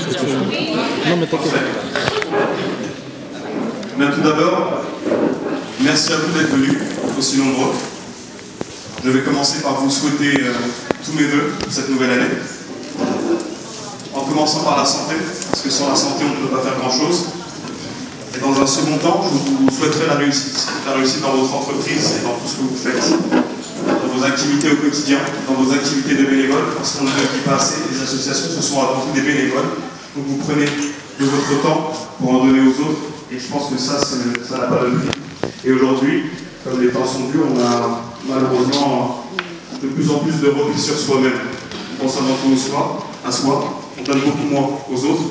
Non, mais t'inquiète. Bien, tout d'abord, merci à vous d'être venus, aussi nombreux. Je vais commencer par vous souhaiter tous mes vœux pour cette nouvelle année. En commençant par la santé, parce que sans la santé, on ne peut pas faire grand-chose. Et dans un second temps, je vous souhaiterai la réussite dans votre entreprise et dans tout ce que vous faites, dans vos activités au quotidien, dans vos activités de bénévoles, parce qu'on ne le dit pas assez, les associations, ce sont avant tout des bénévoles. Donc vous prenez de votre temps pour en donner aux autres, et je pense que ça n'a pas de prix. Et aujourd'hui, comme les temps sont durs, on a malheureusement de plus en plus de repli sur soi-même. On pense avant tout à soi, on donne beaucoup moins aux autres.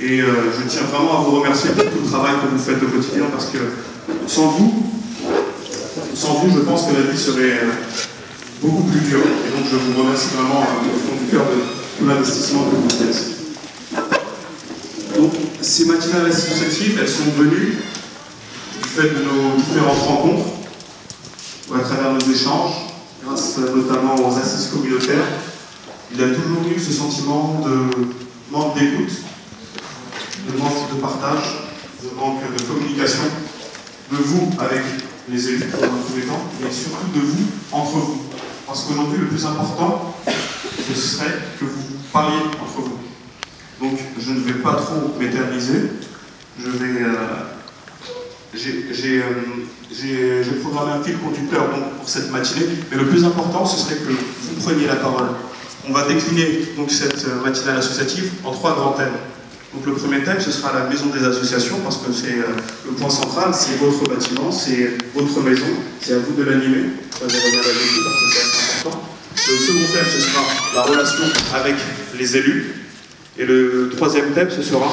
Et je tiens vraiment à vous remercier pour tout le travail que vous faites au quotidien, parce que sans vous, je pense que la vie serait beaucoup plus dure. Et donc je vous remercie vraiment au fond du cœur de tout l'investissement que vous faites. Donc ces matinales associatives, elles sont venues du fait de nos différentes rencontres, ou à travers nos échanges, grâce notamment aux assises communautaires. Il y a toujours eu ce sentiment de manque d'écoute, de manque de partage, de manque de communication, de vous avec les élus dans tous les temps, mais surtout de vous entre vous. Parce qu'aujourd'hui, le plus important, ce serait que vous parliez entre vous. Donc, je ne vais pas trop m'éterniser. J'ai programmé un fil conducteur donc, pour cette matinée, mais le plus important, ce serait que vous preniez la parole. On va décliner donc, cette matinale associative en 3 grands thèmes. Donc, le premier thème, ce sera la maison des associations, parce que c'est le point central, c'est votre bâtiment, c'est votre maison, c'est à vous de l'animer. Ça, je reviens là-dessus parce que c'est assez important. Le second thème, ce sera la relation avec les élus. Et le troisième thème, ce sera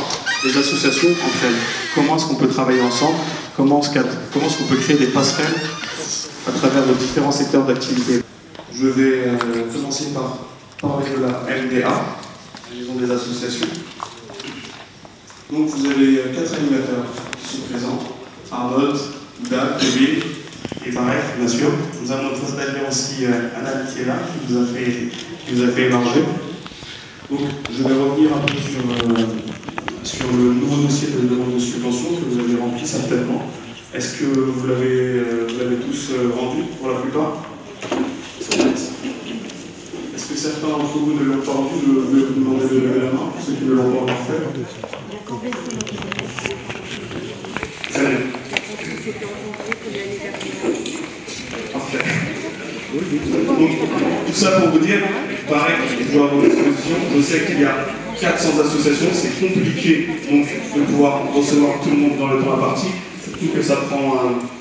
les associations entre elles. Comment est-ce qu'on peut travailler ensemble? Comment est-ce qu'on peut créer des passerelles à travers nos différents secteurs d'activité? Je vais commencer par parler de la MDA, la Maison des associations. Donc vous avez 4 animateurs qui sont présents, Arnold, Ida, Kevin et Marek, bien sûr. Nous avons notre stagiaire aussi, Anna, qui est là, qui nous a fait émarger. Donc je vais revenir un peu sur le nouveau dossier de demande de subvention que vous avez rempli certainement. Est-ce que vous l'avez tous rendu pour la plupart? Est-ce que certains d'entre vous ne l'ont pas rendu? Je vais vous demander de lever la main pour ceux qui ne l'ont pas encore fait. Très bien. Parfait. Donc, tout ça pour vous dire, pareil, je dois avoir une exposition. Je sais qu'il y a 400 associations, c'est compliqué donc, de pouvoir recevoir tout le monde dans le temps imparti, surtout que ça prend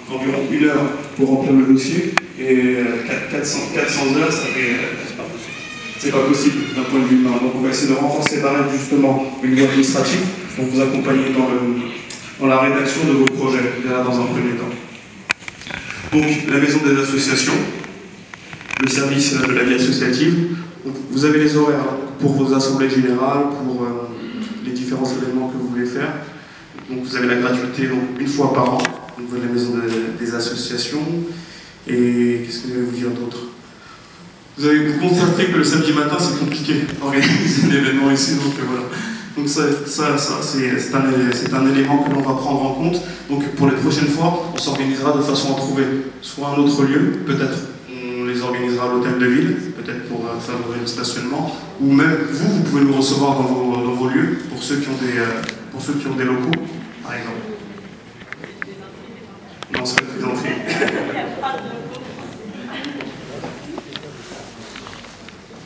environ 1 heure pour remplir le dossier, et 400 heures, ça fait... c'est pas possible d'un point de vue humain. Donc on va essayer de renforcer justement au niveau administratif pour vous accompagner dans la rédaction de vos projets, déjà dans un premier temps. Donc la maison des associations, le service de la vie associative. Donc, vous avez les horaires pour vos assemblées générales, pour les différents événements que vous voulez faire. Donc vous avez la gratuité donc, 1 fois par an, donc vous avez la maison des associations. Et qu'est-ce que je vais vous dire d'autre? Vous allez vous constater que le samedi matin c'est compliqué d'organiser un événement ici, donc voilà. Donc c'est un élément que l'on va prendre en compte. Donc pour les prochaines fois, on s'organisera de façon à trouver soit un autre lieu, peut-être on les organisera à l'hôtel de ville, peut-être pour favoriser le stationnement, ou même vous pouvez nous recevoir dans vos lieux, pour ceux qui ont des locaux, par exemple. Non, c'est une plaisanterie.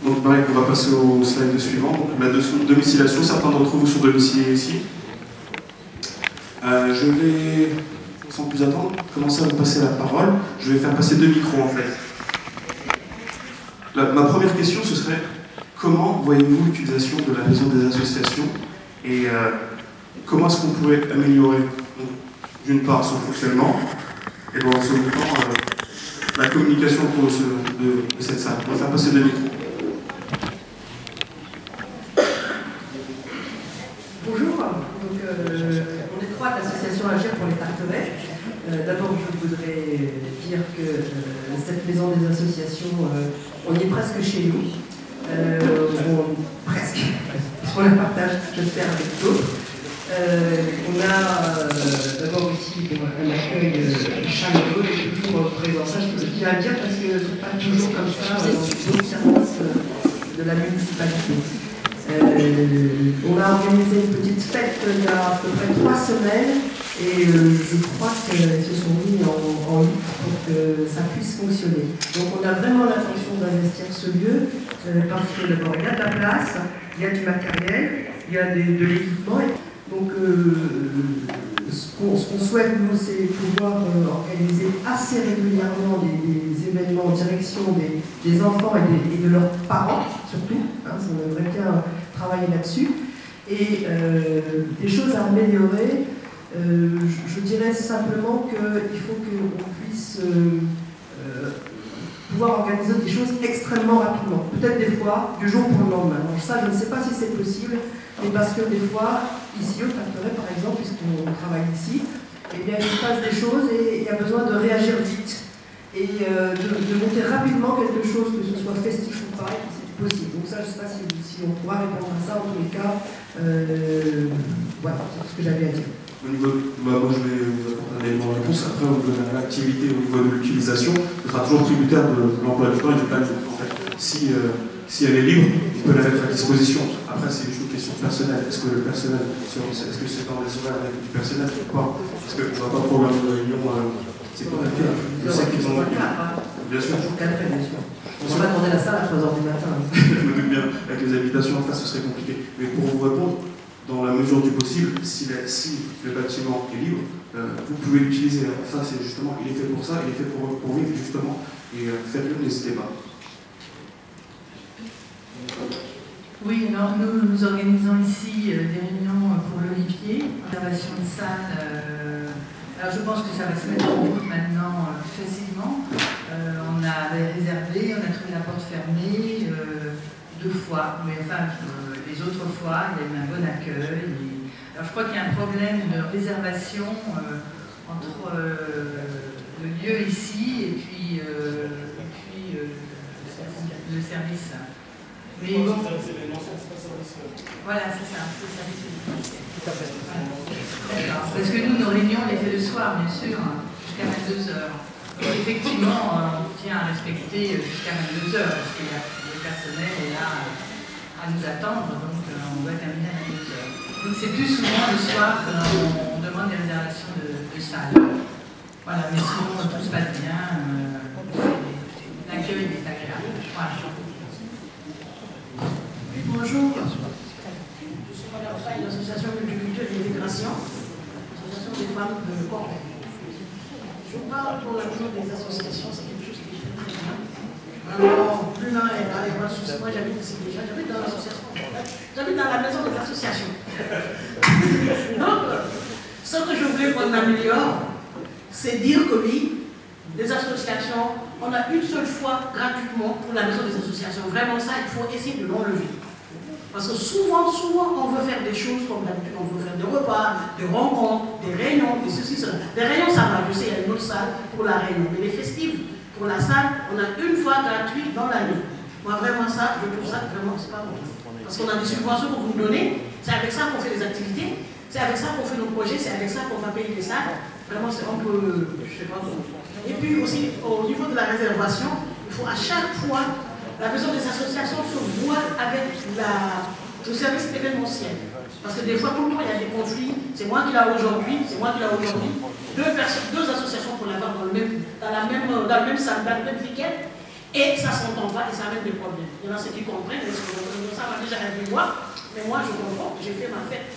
Donc pareil, on va passer au slide suivant. Donc, la domiciliation, certains d'entre vous sont domiciliés ici. Je vais, sans plus attendre, commencer à vous passer la parole. Je vais faire passer 2 micros en fait. Ma première question, ce serait comment voyez-vous l'utilisation de la maison des associations et comment est-ce qu'on pourrait améliorer d'une part son fonctionnement et dans un second temps la communication de cette salle. On va faire passer 2 micros. Bonjour, donc, on est 3 d'associations Agir pour les Tarterais. D'abord, je voudrais dire que cette maison des associations, on y est presque chez nous. Presque. on la partage, j'espère, avec d'autres. On a d'abord ici un accueil chaleureux et toujours présent. Ça, je tiens à le dire parce que ce n'est pas toujours comme ça dans d'autres services de la municipalité. On a organisé une petite fête il y a à peu près 3 semaines et je crois qu'elles se sont mis en lutte pour que ça puisse fonctionner. Donc on a vraiment l'intention d'investir ce lieu parce que d'abord il y a de la place, il y a du matériel, il y a de l'équipement. Donc ce qu'on souhaite nous c'est pouvoir organiser assez régulièrement des événements en direction des enfants et de leurs parents surtout, hein, on aimerait bien travailler là-dessus. Et des choses à améliorer, je dirais simplement qu'il faut qu'on puisse pouvoir organiser des choses extrêmement rapidement, peut-être des fois du jour pour le lendemain. Donc ça, je ne sais pas si c'est possible, mais parce que des fois, ici au Tarteret par exemple, puisqu'on travaille ici, eh bien, il se passe des choses et il y a besoin de réagir vite et de monter rapidement quelque chose, que ce soit festif ou pas, c'est possible. Donc ça, je ne sais pas si on pourra répondre à ça, en tous les cas, voilà, c'est ce que j'avais à dire. Au niveau, moi je vais vous apporter un élément de réponse. Après, au niveau de l'activité, au niveau de l'utilisation, ce sera toujours tributaire de l'emploi du temps et du planning. En fait, si elle est libre, on peut la mettre à disposition. Après, c'est une question personnelle. Est-ce que le personnel, est-ce que c'est dans les horaires avec du personnel ou pas? Parce qu'on ne va pas programmer une réunion, c'est pas le cas. Je sais qu'ils ont. Bien sûr. On ne va pas demander la salle à 3 h du matin. Je me doute bien, avec les habitations en face, ce serait compliqué. Mais pour vous répondre, dans la mesure du possible, si le bâtiment est libre, vous pouvez l'utiliser. Ça, c'est justement, il est fait pour ça, il est fait pour vivre, justement. Et faites-le, n'hésitez pas. Oui, alors nous organisons ici des réunions pour l'Olivier, réservation de salle. Alors je pense que ça va se mettre en route maintenant facilement. On a réservé, on a trouvé la porte fermée 2 fois, mais enfin les autres fois il y a eu un bon accueil. Alors je crois qu'il y a un problème de réservation entre le lieu ici et puis le service. Mais bon, voilà, c'est ça, c'est le service éducatif. D'accord. Parce que nous, nos réunions, on les fait le soir, bien sûr, jusqu'à 22 h. Donc, effectivement, on tient à respecter jusqu'à 22 h, parce que le personnel est là à nous attendre, donc on doit terminer à 22 h. Donc c'est plus souvent le soir qu'on demande des réservations de salles. Voilà, mais sinon, tout se passe bien, l'accueil est agréable. Voilà. Bonjour, je suis Madame Faye de l'Association de culture et d'intégration, l'association des femmes de Corps. Je parle pour la chose des associations, c'est quelque chose qui est très bien. Alors, plus l'un est là, il n'y a pas de souci. Moi, j'habite ici déjà, j'habite dans l'association. J'habite dans la maison des associations. Donc, ce que je voulais qu'on améliore, c'est dire que oui, les associations, on a une seule fois gratuitement pour la maison des associations. Vraiment ça, il faut essayer de l'enlever. Parce que souvent, on veut faire des choses comme d'habitude, on veut faire des repas, des rencontres, des réunions, des ceci, cela. Des réunions, ça va, je sais, il y a une autre salle pour la réunion. Mais les festives, pour la salle, on a une fois gratuit dans l'année. Moi, vraiment ça, je trouve ça vraiment, c'est pas bon. Parce qu'on a des subventions que vous nous donnez, c'est avec ça qu'on fait les activités, c'est avec ça qu'on fait nos projets, c'est avec ça qu'on va payer les salles. Vraiment, c'est un peu, je sais pas trop. Et puis aussi, au niveau de la réservation, il faut à chaque fois, la maison des associations se voit avec le service événementiel. Parce que des fois, tout le temps, il y a des conflits. C'est moi qui l'ai aujourd'hui, c'est moi qui l'ai aujourd'hui. Deux associations pour l'avoir dans le même salle, dans le même week-end, et ça ne s'entend pas et ça amène des problèmes. Il y en a ceux qui comprennent, ça va déjà rien voir, mais moi je comprends, j'ai fait ma fête.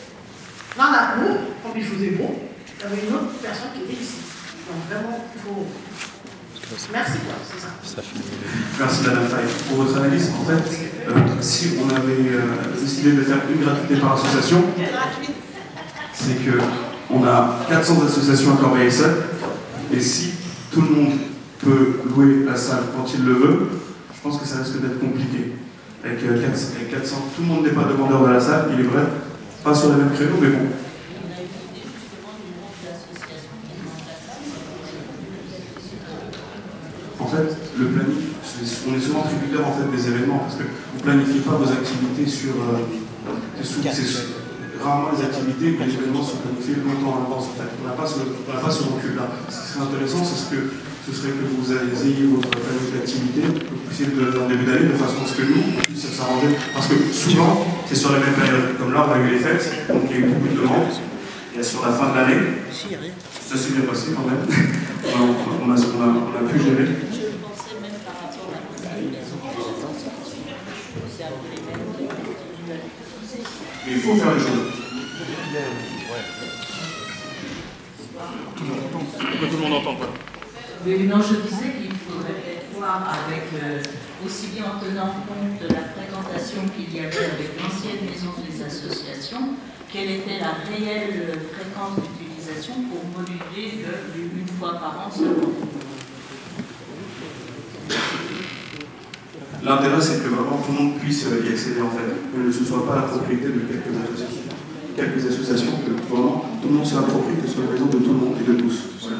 Dans la cour, comme il faisait beau, il y avait une autre personne qui était ici. Donc vraiment, il faut. Merci, quoi, c'est ça. Merci Madame Faye. Pour votre analyse, en fait, si on avait décidé de faire une gratuité par association, c'est qu'on a 400 associations à Corbeil-Essonnes, et si tout le monde peut louer la salle quand il le veut, je pense que ça risque d'être compliqué. Avec 400, tout le monde n'est pas demandeur de la salle, il est vrai, pas sur les mêmes créneaux, mais bon. En fait, le planning, on est souvent tributaire en fait, des événements, parce que vous ne planifiez pas vos activités sur C'est rarement les activités ou les événements sont planifiés longtemps en avance. En fait. On n'a pas ce recul-là. Ce qui serait intéressant, ce serait que vous ayez votre planning d'activité, que vous puissiez en début d'année, de façon à ce que nous puissions s'arranger. Parce que souvent, c'est sur les mêmes périodes. Comme là, on a eu les fêtes, donc il y a eu beaucoup de demandes. Et sur la fin de l'année, ça s'est bien passé quand même. on a pu gérer. Mais il faut faire les choses. Tout le monde entend pas. Oui, non, je disais qu'il faudrait peut-être voir avec, aussi bien en tenant compte de la fréquentation qu'il y avait avec l'ancienne maison des associations, quelle était la réelle fréquence d'utilisation pour moduler une fois par an seulement. L'intérêt, c'est que vraiment tout le monde puisse y accéder, en fait. Que ce ne soit pas la propriété de quelques associations, que vraiment tout le monde se l'approprie, que ce soit la maison de tout le monde et de tous. Voilà.